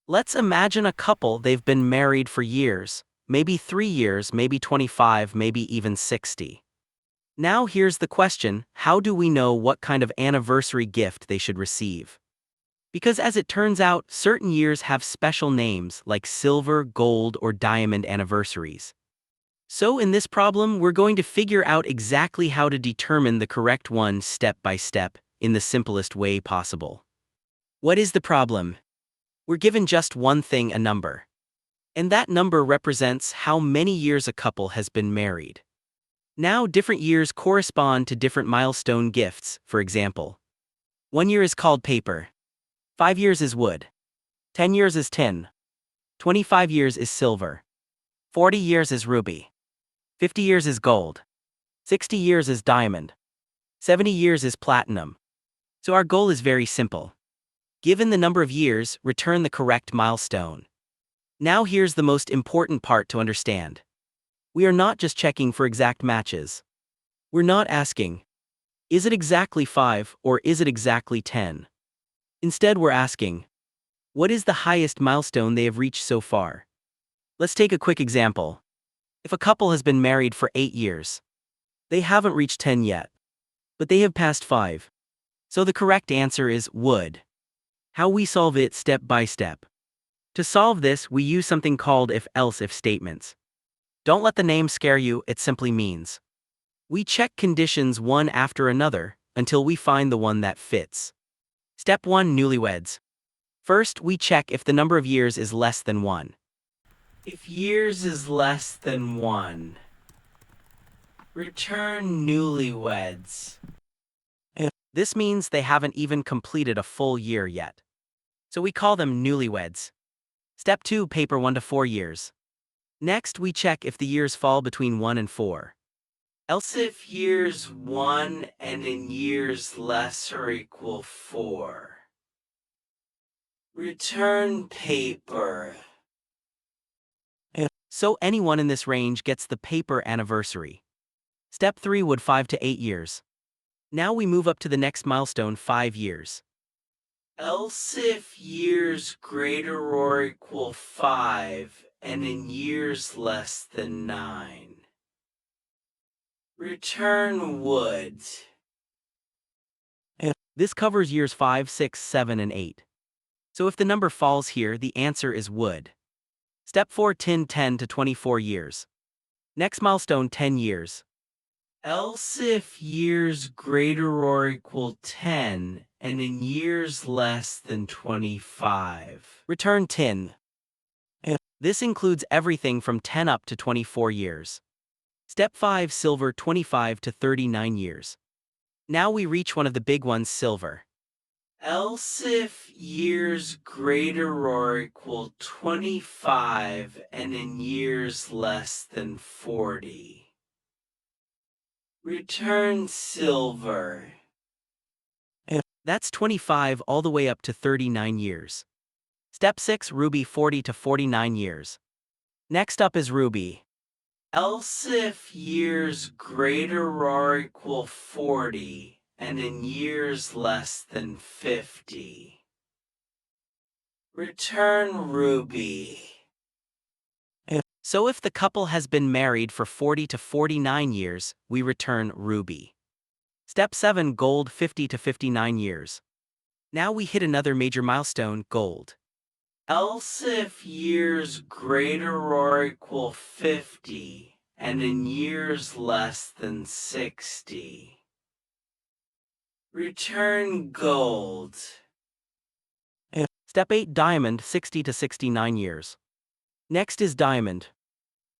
Let's imagine a couple. They've been married for years, maybe 3 years, maybe 25, maybe even 60. Now here's the question: how do we know what kind of anniversary gift they should receive? Because as it turns out, certain years have special names like silver, gold, or diamond anniversaries. So in this problem, we're going to figure out exactly how to determine the correct one step by step, in the simplest way possible. What is the problem? We're given just one thing, a number. And that number represents how many years a couple has been married. Now, different years correspond to different milestone gifts. For example, 1 year is called paper, 5 years is wood, 10 years is tin, 25 years is silver, 40 years is ruby, 50 years is gold, 60 years is diamond, 70 years is platinum. So our goal is very simple. Given the number of years, return the correct milestone. Now here's the most important part to understand. We are not just checking for exact matches. We're not asking, is it exactly 5 or is it exactly 10? Instead, we're asking, what is the highest milestone they have reached so far? Let's take a quick example. If a couple has been married for 8 years, they haven't reached 10 yet, but they have passed 5. So the correct answer is would. How we solve it step by step. To solve this, we use something called if-else-if statements. Don't let the name scare you, it simply means we check conditions one after another until we find the one that fits. Step 1: Newlyweds. First, we check if the number of years is less than 1. If years is less than 1, return newlyweds. This means they haven't even completed a full year yet. So we call them newlyweds. Step 2: Paper 1 to 4 years. Next, we check if the years fall between 1 and 4. Else if years 1 and in years less or equal 4. Return paper. So anyone in this range gets the paper anniversary. Step 3: would 5 to 8 years. Now we move up to the next milestone, 5 years. Else if years greater or equal 5 and in years less than 9. Return would. This covers years 5, 6, 7, and 8. So if the number falls here, the answer is would. Step 4: 10 to 24 years. Next milestone, 10 years. Else if years greater or equal 10 and in years less than 25. Return 10. This includes everything from 10 up to 24 years. Step 5: silver, 25 to 39 years. Now we reach one of the big ones, silver. Else if years greater or equal 25 and in years less than 40. Return silver. That's 25 all the way up to 39 years. Step 6: ruby, 40 to 49 years. Next up is ruby. Else if years greater or equal 40 and in years less than 50. Return ruby. So if the couple has been married for 40 to 49 years, we return ruby. Step 7: gold, 50 to 59 years. Now we hit another major milestone, gold. Else if years greater or equal 50 and in years less than 60. Return gold. Step 8: diamond, 60 to 69 years. Next is diamond.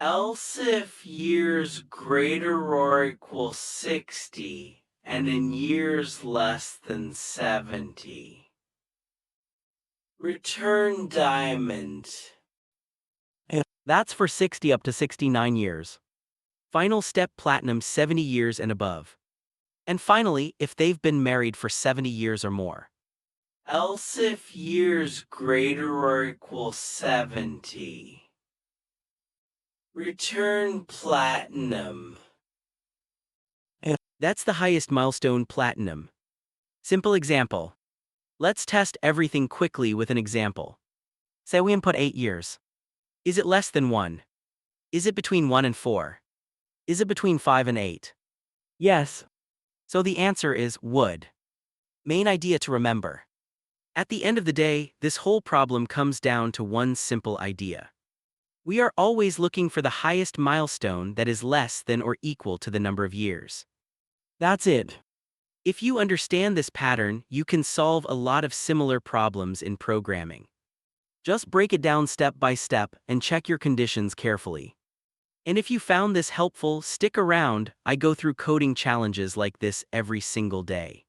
Else if years greater or equal 60 and in years less than 70. Return diamond. That's for 60 up to 69 years. Final step: platinum, 70 years and above. And finally, if they've been married for 70 years or more. Else if years greater or equal 70. Return platinum. That's the highest milestone, platinum. Simple example. Let's test everything quickly with an example. Say we input 8 years. Is it less than 1? Is it between 1 and 4? Is it between 5 and 8? Yes. So the answer is would. Main idea to remember. At the end of the day, this whole problem comes down to one simple idea. We are always looking for the highest milestone that is less than or equal to the number of years. That's it. If you understand this pattern, you can solve a lot of similar problems in programming. Just break it down step by step and check your conditions carefully. And if you found this helpful, stick around. I go through coding challenges like this every single day.